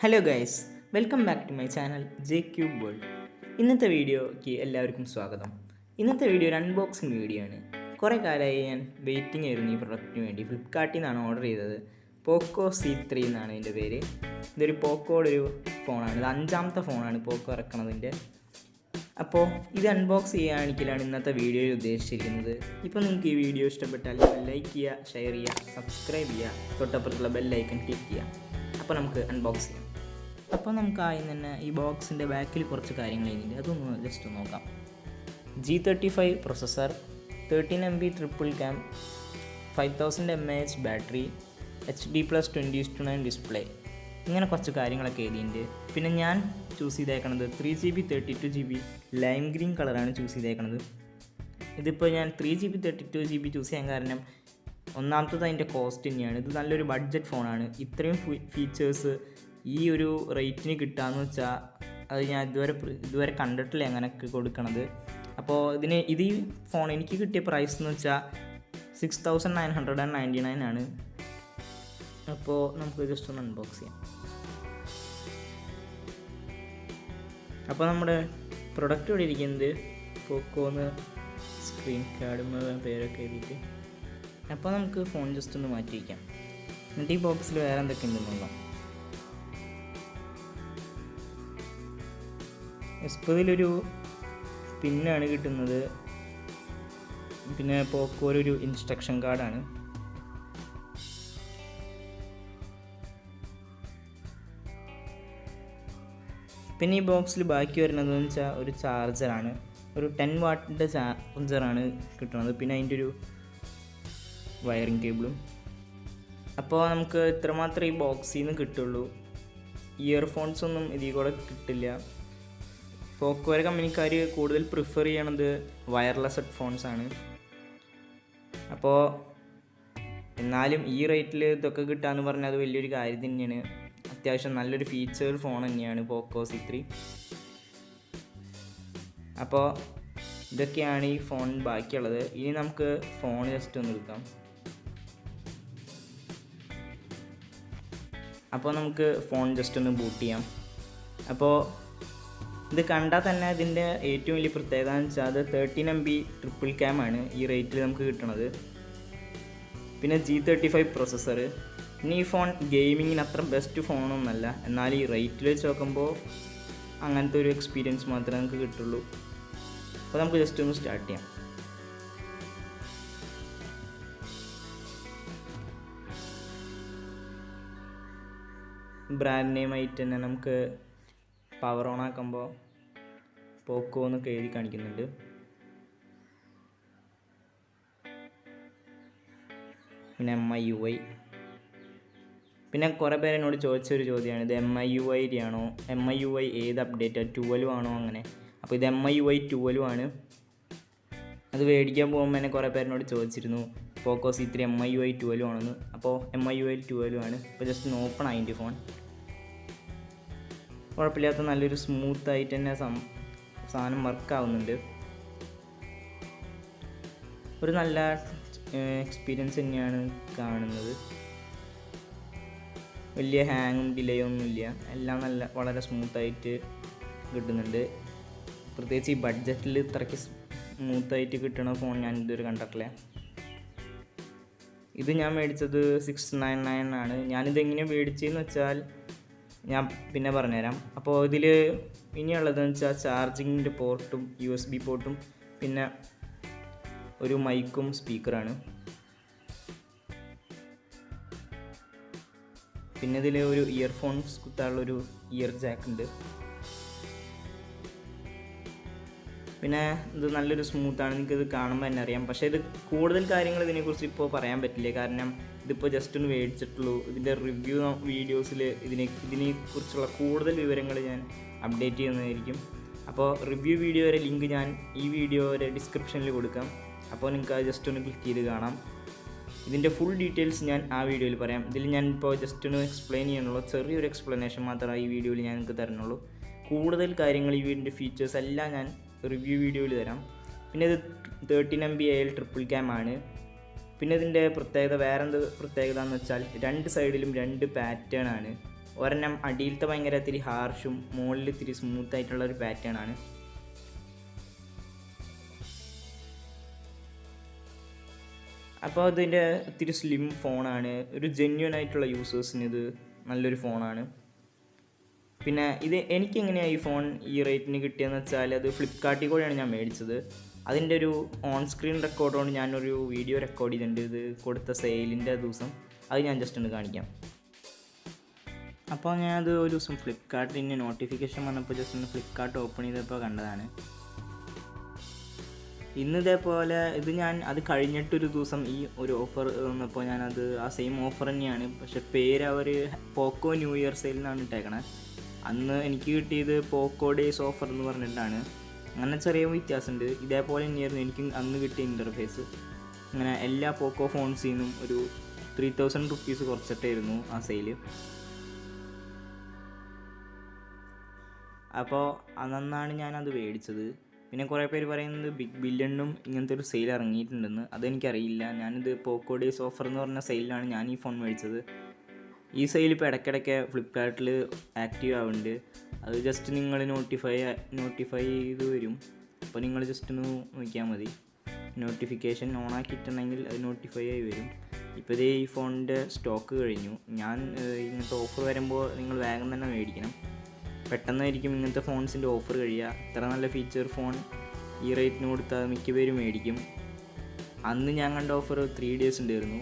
Hello guys, welcome back to my channel J cube world. ഇന്നത്തെ വീഡിയോയ്ക്ക് എല്ലാവർക്കും സ്വാഗതം. ഇന്നത്തെ വീഡിയോ ഒരു അൺബോക്സിങ് വീഡിയോ ആണ്. കുറേ കാലമായി ഞാൻ വെയിറ്റിംഗ് ആയിരുന്നു ഈ പ്രൊഡക്റ്റിന് വേണ്ടി. ഫ്ലിപ്കാർട്ടിൽ നിന്നാണ് ഓർഡർ ചെയ്തത്. പോക്കോ C3 എന്നാണ് ഇതിൻ്റെ പേര്. ഇതൊരു പോക്കോയുടെ ഒരു ഫോണാണ്. ഇത് 5ാമത്തെ ഫോണാണ് പോക്കോ ഇറക്കണതിൻ്റെ. അപ്പോൾ ഇത് അൺബോക്സ് ചെയ്യുകയാണെങ്കിലാണ് ഇന്നത്തെ വീഡിയോയിൽ ഉദ്ദേശിച്ചിരിക്കുന്നത്. ഇപ്പോൾ നിങ്ങൾക്ക് ഈ വീഡിയോ ഇഷ്ടപ്പെട്ടാൽ ലൈക്ക് ചെയ്യുക, ഷെയർ ചെയ്യുക, സബ്സ്ക്രൈബ് ചെയ്യുക, തൊട്ടപ്പുറത്തുള്ള ബെല്ലൈക്കൺ ക്ലിക്ക് ചെയ്യുക. അപ്പോൾ നമുക്ക് അൺബോക്സ് ചെയ്യാം. അപ്പോൾ നമുക്ക് ആദ്യം തന്നെ ഈ ബോക്സിൻ്റെ ബാക്കിൽ കുറച്ച് കാര്യങ്ങൾ കഴിഞ്ഞിട്ട് അതൊന്ന് ജസ്റ്റ് നോക്കാം. G35 processor, 13 MB triple cam, 5000 mAh battery, HD+20:9 display, ഇങ്ങനെ കുറച്ച് കാര്യങ്ങളൊക്കെ എഴുതിയിട്ടുണ്ട്. പിന്നെ ഞാൻ ചൂസ് ചെയ്തേക്കണത് 3GB 32GB ലൈം ഗ്രീൻ കളറാണ് ചൂസ് ചെയ്തേക്കണത്. ഇതിപ്പോൾ ഞാൻ 3GB 32GB ചൂസ് ചെയ്യാൻ കാരണം ഒന്നാമത്തത് അതിൻ്റെ കോസ്റ്റ് തന്നെയാണ്. ഇത് നല്ലൊരു ബഡ്ജറ്റ് ഫോണാണ്. ഇത്രയും ഫീച്ചേഴ്സ് ഈ ഒരു റേറ്റിന് കിട്ടുകയെന്ന് വെച്ചാൽ അത് ഞാൻ ഇതുവരെ കണ്ടിട്ടില്ല എങ്ങനെയൊക്കെ കൊടുക്കണത്. അപ്പോൾ ഈ ഫോൺ എനിക്ക് കിട്ടിയ പ്രൈസ് എന്ന് വെച്ചാൽ 6999 ആണ്. അപ്പോൾ നമുക്ക് ജസ്റ്റ് ഒന്ന് അൺബോക്സ് ചെയ്യാം. അപ്പോൾ നമ്മുടെ പ്രൊഡക്റ്റ് ഇവിടെ ഇരിക്കുന്നത് പോക്കോന്ന് സ്ക്രീൻ കാർഡും പേരൊക്കെ എഴുതിയിട്ട്. അപ്പോൾ നമുക്ക് ഫോൺ ജസ്റ്റ് ഒന്ന് മാറ്റി വയ്ക്കാം. എന്നിട്ട് ഈ ബോക്സിൽ വേറെ എന്തൊക്കെ ഉണ്ടെന്ന് നോക്കാം. ഇതിലൊരു പിന്നാണ് കിട്ടുന്നത്. പിന്നെ പോക്കോയിലൊരു ഇൻസ്ട്രക്ഷൻ കാർഡാണ്. പിന്നെ ഈ ബോക്സിൽ ബാക്കി വരുന്നതെന്ന് വെച്ചാൽ ഒരു ചാർജറാണ്. ഒരു 10 വാട്ടിൻ്റെ ചാർജറാണ് കിട്ടുന്നത്. പിന്നെ അതിൻ്റെ ഒരു വയറിംഗ് കേബിളും. അപ്പോൾ നമുക്ക് ഇത്രമാത്രം ഈ ബോക്സിൽ നിന്ന് കിട്ടുള്ളൂ. ഇയർഫോൺസ് ഒന്നും ഇതിൽ കൂടെ കിട്ടില്ല. പോക്കോയുടെ കമ്പനിക്കാർ കൂടുതൽ പ്രിഫർ ചെയ്യണത് വയർലെസ് ഹെഡ്ഫോൺസാണ്. അപ്പോൾ എന്നാലും ഈ റേറ്റിൽ ഇതൊക്കെ കിട്ടുകയെന്ന് പറഞ്ഞാൽ അത് വലിയൊരു കാര്യം തന്നെയാണ്. അത്യാവശ്യം നല്ലൊരു ഫീച്ചർ ഫോൺ തന്നെയാണ് പോക്കോ C3. അപ്പോൾ ഇതൊക്കെയാണ് ഈ ഫോൺ ബാക്കിയുള്ളത്. ഇനി നമുക്ക് ഫോൺ ജസ്റ്റ് ഒന്ന് എടുക്കാം. അപ്പോൾ നമുക്ക് ഫോൺ ജസ്റ്റ് ഒന്ന് ബൂട്ട് ചെയ്യാം. അപ്പോൾ ഇത് കണ്ടാൽ തന്നെ ഇതിൻ്റെ ഏറ്റവും വലിയ പ്രത്യേകത എന്ന് വെച്ചാൽ അത് 13 MB ട്രിപ്പിൾ ക്യാം ആണ് ഈ റേറ്റിൽ നമുക്ക് കിട്ടുന്നത്. പിന്നെ G35 പ്രൊസസ്സർ. പിന്നെ ഈ ഫോൺ ഗെയിമിങ്ങിന് അത്ര ബെസ്റ്റ് ഫോണൊന്നുമല്ല, എന്നാൽ ഈ റേറ്റിൽ വെച്ച് നോക്കുമ്പോൾ അങ്ങനത്തെ ഒരു എക്സ്പീരിയൻസ് മാത്രമേ നമുക്ക് കിട്ടുള്ളൂ. അപ്പോൾ നമുക്ക് ജസ്റ്റ് ഒന്ന് സ്റ്റാർട്ട് ചെയ്യാം. ബ്രാൻഡ് നെയിം ആയിട്ട് തന്നെ നമുക്ക് പവർ ഓൺ ആക്കുമ്പോൾ പോക്കോ എന്നൊക്കെ എഴുതി കാണിക്കുന്നുണ്ട്. പിന്നെ MIUI. പിന്നെ കുറേ പേര് എന്നോട് ചോദിച്ചൊരു ചോദ്യമാണ്, ഇത് MIUI ആണോ, MIUI ഏത് അപ്ഡേറ്റാണ്, 12 ആണോ അങ്ങനെ. അപ്പോൾ ഇത് MIUI 12 ആണ്. അത് മേടിക്കാൻ പോകുമ്പോൾ തന്നെ കുറേ പേരിനോട് ചോദിച്ചിരുന്നു പോക്കോ C3 MIUI 12 ആണെന്ന്. അപ്പോൾ MIUI 12 ആണ്. ഇപ്പോൾ ജസ്റ്റ് ഒന്ന് ഓപ്പൺ ആയിട്ട് ഫോൺ കുഴപ്പമില്ലാത്ത നല്ലൊരു സ്മൂത്തായിട്ട് തന്നെ സാധനം വർക്കാവുന്നുണ്ട്. ഒരു നല്ല എക്സ്പീരിയൻസ് തന്നെയാണ് കാണുന്നത്. വലിയ ഹാങ്ങും ഡിലേയും ഒന്നുമില്ല. എല്ലാം വളരെ സ്മൂത്തായിട്ട് കിട്ടുന്നുണ്ട്. പ്രത്യേകിച്ച് ഈ ബഡ്ജറ്റിൽ ഇത്രയ്ക്ക് സ്മൂത്തായിട്ട് കിട്ടുന്ന ഫോൺ ഞാൻ ഇതുവരെ കണ്ടിട്ടില്ല. ഇത് ഞാൻ മേടിച്ചത് 699 ആണ്. ഞാനിതെങ്ങനെയാണ് മേടിച്ചതെന്ന് വെച്ചാൽ ഞാൻ പിന്നെ പറഞ്ഞുതരാം. അപ്പോൾ ഇതിൽ ഇനിയുള്ളതെന്ന് വെച്ചാൽ ചാർജിങ്ങിൻ്റെ പോർട്ടും USB പോർട്ടും പിന്നെ ഒരു മൈക്കും സ്പീക്കറാണ്. പിന്നെ ഇതിൽ ഒരു ഇയർഫോൺസ് കുത്താനുള്ളൊരു ഇയർ ജാക്ക് ഉണ്ട്. പിന്നെ ഇത് നല്ലൊരു സ്മൂത്താണ്, നിങ്ങൾക്കിത് കാണുമ്പോൾ തന്നെ അറിയാം. പക്ഷേ ഇത് കൂടുതൽ കാര്യങ്ങൾ ഇതിനെക്കുറിച്ച് ഇപ്പോൾ പറയാൻ പറ്റില്ല, കാരണം ഇതിപ്പോൾ ജസ്റ്റ് ഒന്ന് മേടിച്ചിട്ടുള്ളൂ. ഇതിൻ്റെ റിവ്യൂ വീഡിയോസിൽ ഇതിനെക്കുറിച്ചുള്ള കൂടുതൽ വിവരങ്ങൾ ഞാൻ അപ്ഡേറ്റ് ചെയ്യുന്നതായിരിക്കും. അപ്പോൾ റിവ്യൂ വീഡിയോയുടെ ലിങ്ക് ഞാൻ ഈ വീഡിയോയുടെ ഡിസ്ക്രിപ്ഷനിൽ കൊടുക്കാം. അപ്പോൾ നിങ്ങൾക്ക് അത് ജസ്റ്റ് ഒന്ന് ക്ലിക്ക് ചെയ്ത് കാണാം. ഇതിൻ്റെ ഫുൾ ഡീറ്റെയിൽസ് ഞാൻ ആ വീഡിയോയിൽ പറയാം. ഇതിൽ ഞാൻ ഇപ്പോൾ ജസ്റ്റ് ഒന്ന് എക്സ്പ്ലെയിൻ ചെയ്യാനുള്ളൂ, ചെറിയൊരു എക്സ്പ്ലനേഷൻ മാത്രമേ ഈ വീഡിയോയിൽ ഞാൻ നിങ്ങൾക്ക് തരുന്നുള്ളൂ. കൂടുതൽ കാര്യങ്ങൾ ഈ വീടിൻ്റെ ഫീച്ചേഴ്സ് എല്ലാം ഞാൻ റിവ്യൂ വീഡിയോയിൽ തരാം. പിന്നെ ഇത് 13 MB ട്രിപ്പിൾ ക്യാം ആണ്. പിന്നെ ഇതിൻ്റെ പ്രത്യേകത വേറെന്ത് പ്രത്യേകത എന്ന് വെച്ചാൽ 2 സൈഡിലും 2 പാറ്റേൺ ആണ്. ഒരെണ്ണം അടിയിലത്തെ ഭയങ്കര ഇത്തിരി ഹാർഷും മുകളിൽ ഇത്തിരി സ്മൂത്തായിട്ടുള്ള ഒരു പാറ്റേൺ ആണ്. അപ്പോൾ ഇതിൻ്റെ ഇത്തിരി സ്ലിം ഫോണാണ്. ഒരു ജെന്യുവൻ ആയിട്ടുള്ള യൂസേഴ്സിന് ഇത് നല്ലൊരു ഫോണാണ്. പിന്നെ ഇത് എനിക്കെങ്ങനെയാണ് ഈ ഫോൺ ഈ റേറ്റിന് കിട്ടിയതെന്ന് വെച്ചാൽ അത് ഫ്ലിപ്കാർട്ടിൽ കൂടെയാണ് ഞാൻ മേടിച്ചത്. അതിൻ്റെ ഒരു ഓൺ സ്ക്രീൻ റെക്കോർഡ് കൊണ്ട് ഞാനൊരു വീഡിയോ റെക്കോർഡ് ചെയ്തിട്ടുണ്ട് ഇത് കൊടുത്ത സെയിലിൻ്റെ ദിവസം. അത് ഞാൻ ജസ്റ്റ് ഒന്ന് കാണിക്കാം. അപ്പോൾ ഞാനത് ഒരു ദിവസം ഫ്ലിപ്കാർട്ടിൻ്റെ നോട്ടിഫിക്കേഷൻ വന്നപ്പോൾ ജസ്റ്റ് ഒന്ന് ഫ്ലിപ്കാർട്ട് ഓപ്പൺ ചെയ്തപ്പോൾ കണ്ടതാണ്. ഇന്ന് ഇതേപോലെ ഞാൻ അത് കഴിഞ്ഞിട്ടൊരു ദിവസം ഈ ഒരു ഓഫർ വന്നപ്പോൾ ഞാനത് ആ സെയിം ഓഫർ തന്നെയാണ്, പക്ഷെ പേര് അവർ പോക്കോ ന്യൂ ഇയർ സെയിലിനാണ് ഇട്ടേക്കണത്. അന്ന് എനിക്ക് കിട്ടിയത് പോക്കോ ഡേയ്സ് ഓഫർ എന്ന് പറഞ്ഞിട്ടാണ്. അങ്ങനെ ചെറിയ വ്യത്യാസമുണ്ട്. ഇതേപോലെ തന്നെയായിരുന്നു എനിക്ക് അന്ന് കിട്ടിയ ഇൻ്റർഫേസ്. അങ്ങനെ എല്ലാ പോക്കോ ഫോൺസിൽ നിന്നും ഒരു 3000 റുപ്പീസ് കുറച്ചിട്ടായിരുന്നു ആ സെയിൽ. അപ്പോൾ അന്നാണ് ഞാനത് മേടിച്ചത്. പിന്നെ കുറേ പേര് പറയുന്നത് ബിഗ് ബില്യണിനും ഇങ്ങനത്തെ ഒരു സെയിൽ ഇറങ്ങിയിട്ടുണ്ടെന്ന്. അതെനിക്കറിയില്ല. ഞാനിത് പോക്കോ ഡേയ്സ് ഓഫർ എന്ന് പറഞ്ഞ സെയിലാണ് ഞാൻ ഈ ഫോൺ മേടിച്ചത്. ഈ സെയിൽ ഇപ്പോൾ ഇടയ്ക്കിടയ്ക്ക് ഫ്ലിപ്കാർട്ടിൽ ആക്റ്റീവ് ആവുന്നുണ്ട്. അത് ജസ്റ്റ് നിങ്ങൾ നോട്ടിഫൈ ചെയ്ത് വരും. അപ്പോൾ നിങ്ങൾ ജസ്റ്റ് ഒന്ന് നോക്കിയാൽ മതി. നോട്ടിഫിക്കേഷൻ ഓൺ ആക്കിയിട്ടുണ്ടെങ്കിൽ അത് നോട്ടിഫൈ ആയി വരും. ഇപ്പോൾ ഇതേ ഈ ഫോണിൻ്റെ സ്റ്റോക്ക് കഴിഞ്ഞു. ഇങ്ങനത്തെ ഓഫർ വരുമ്പോൾ നിങ്ങൾ വേഗം തന്നെ മേടിക്കണം. പെട്ടെന്നായിരിക്കും ഇങ്ങനത്തെ ഫോൺസിൻ്റെ ഓഫർ കഴിയുക. ഇത്ര നല്ല ഫീച്ചർ ഫോൺ ഈ റേറ്റിന് കൊടുത്താൽ മിക്ക പേരും മേടിക്കും. അന്ന് ഞാൻ കണ്ട ഓഫർ 3 days ഉണ്ടായിരുന്നു,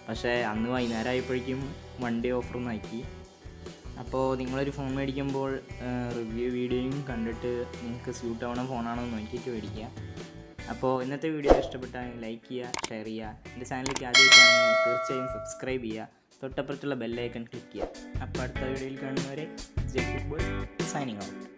പക്ഷേ അന്ന് വൈകുന്നേരം ആയപ്പോഴേക്കും 1 day ഓഫർ ആക്കി. അപ്പോൾ നിങ്ങളൊരു ഫോൺ മേടിക്കുമ്പോൾ റിവ്യൂ വീഡിയോയും കണ്ടിട്ട് നിങ്ങൾക്ക് സ്യൂട്ട് ആവണ ഫോണാണോ എന്ന് നോക്കിയിട്ട് മേടിക്കുക. അപ്പോൾ ഇന്നത്തെ വീഡിയോ ഇഷ്ടപ്പെട്ടാൽ ലൈക്ക് ചെയ്യുക, ഷെയർ ചെയ്യുക. എൻ്റെ ചാനലിലേക്ക് ആദ്യമായിട്ടാണെങ്കിൽ തീർച്ചയായും സബ്സ്ക്രൈബ് ചെയ്യുക. തൊട്ടപ്പുറത്തുള്ള ബെല്ലൈക്കൺ ക്ലിക്ക് ചെയ്യുക. അപ്പോൾ അടുത്ത വീഡിയോയിൽ കാണുന്നവരെ J cube boy signing out.